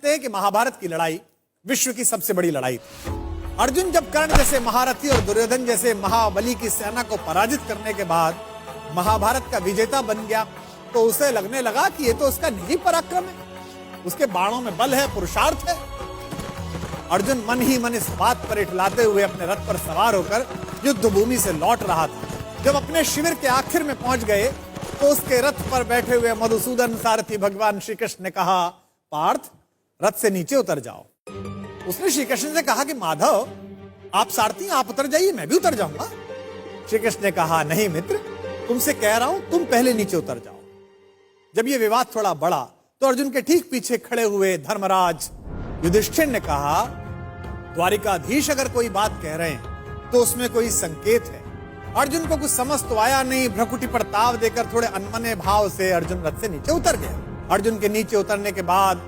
हैं कि महाभारत की लड़ाई विश्व की सबसे बड़ी लड़ाई थी। अर्जुन जब कर्ण जैसे महारथी और दुर्योधन जैसे महाबली की सेना को पराजित करने के बाद महाभारत का विजेता बन गया, तो उसे लगने लगा कि ये तो उसका निजी पराक्रम है, उसके बाणों में बल है, पुरुषार्थ है। अर्जुन मन ही मन इस बात पर इठलाते हुए अपने रथ पर सवार होकर युद्ध भूमि से लौट रहा था। जब अपने शिविर के आखिर में पहुंच गए तो उसके रथ पर बैठे हुए मधुसूदन सारथी भगवान श्री कृष्ण ने कहा, पार्थ रथ से नीचे उतर जाओ। उसने श्री कृष्ण से कहा कि माधव आप सारथी, आप उतर जाइए, मैं भी उतर जाऊंगा। श्री कृष्ण ने कहा, नहीं मित्र, तुमसे कह रहा हूं तुम पहले नीचे उतर जाओ। जब यह विवाद थोड़ा बढ़ा तो अर्जुन के ठीक पीछे खड़े हुए धर्मराज युधिष्ठिर ने कहा, द्वारिकाधीश अगर कोई बात कह रहे हैं तो उसमें कोई संकेत है। अर्जुन को कुछ समझ तो आया नहीं, भ्रकुटी पर ताव देकर थोड़े अनमने भाव से अर्जुन रथ से नीचे उतर गया। अर्जुन के नीचे उतरने के बाद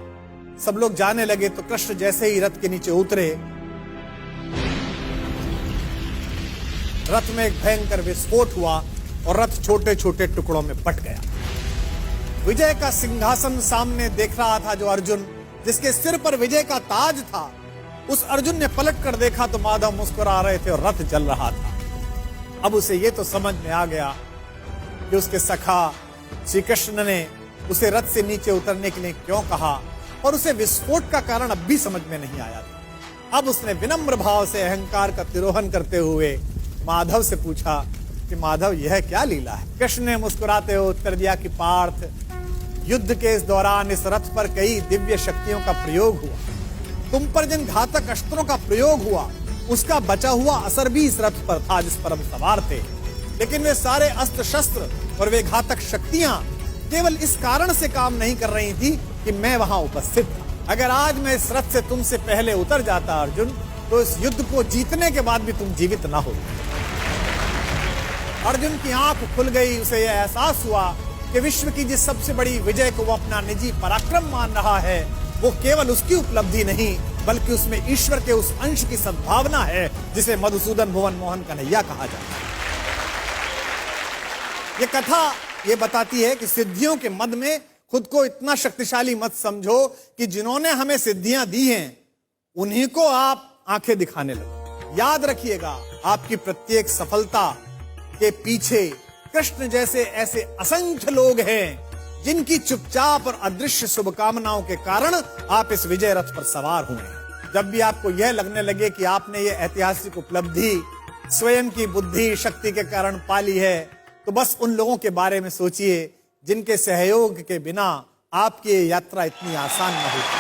सब लोग जाने लगे तो कृष्ण जैसे ही रथ के नीचे उतरे, रथ में एक भयंकर विस्फोट हुआ और रथ छोटे छोटे टुकड़ों में बट गया। विजय का सिंहासन सामने देख रहा था जो अर्जुन, जिसके सिर पर विजय का ताज था, उस अर्जुन ने पलट कर देखा तो माधव मुस्कुरा रहे थे और रथ जल रहा था। अब उसे यह तो समझ में आ गया कि उसके सखा श्री कृष्ण ने उसे रथ से नीचे उतरने के लिए क्यों कहा, और उसे विस्फोट का कारण अब भी समझ में नहीं आया था। अब उसने विनम्र भाव से अहंकार का तिरोहन करते हुए माधव से पूछा कि माधव यह क्या लीला है। कृष्ण ने मुस्कुराते हुए उत्तर दिया कि पार्थ, युद्ध के इस दौरान इस रथ पर कई दिव्य शक्तियों का प्रयोग हुआ। तुम पर जिन घातक अस्त्रों का प्रयोग हुआ उसका बचा हुआ असर भी इस रथ पर था जिस पर हम सवार थे, लेकिन वे सारे अस्त्र शस्त्र और वे घातक शक्तियां केवल इस कारण से काम नहीं कर रही थी कि मैं वहां उपस्थित था। अगर आज मैं इस रथ से तुमसे पहले उतर जाता अर्जुन, तो इस युद्ध को जीतने के बाद भी तुम जीवित ना हो। अर्जुन की आंख खुल गई, उसे यह एहसास हुआ कि विश्व की जिस सबसे बड़ी विजय को वो अपना निजी पराक्रम मान रहा है, वो केवल उसकी उपलब्धि नहीं बल्कि उसमें ईश्वर के उस अंश की सद्भावना है जिसे मधुसूदन भुवन मोहन कन्हैया कहा जाता है। ये कथा ये बताती है कि सिद्धियों के मद में खुद को इतना शक्तिशाली मत समझो कि जिन्होंने हमें सिद्धियां दी हैं उन्हीं को आप आंखें दिखाने लगो। याद रखिएगा, आपकी प्रत्येक सफलता के पीछे कृष्ण जैसे ऐसे असंख्य लोग हैं जिनकी चुपचाप और अदृश्य शुभकामनाओं के कारण आप इस विजय रथ पर सवार हुए। जब भी आपको यह लगने लगे कि आपने ये ऐतिहासिक उपलब्धि स्वयं की बुद्धि शक्ति के कारण पाली है, तो बस उन लोगों के बारे में सोचिए जिनके सहयोग के बिना आपकी यात्रा इतनी आसान न होती।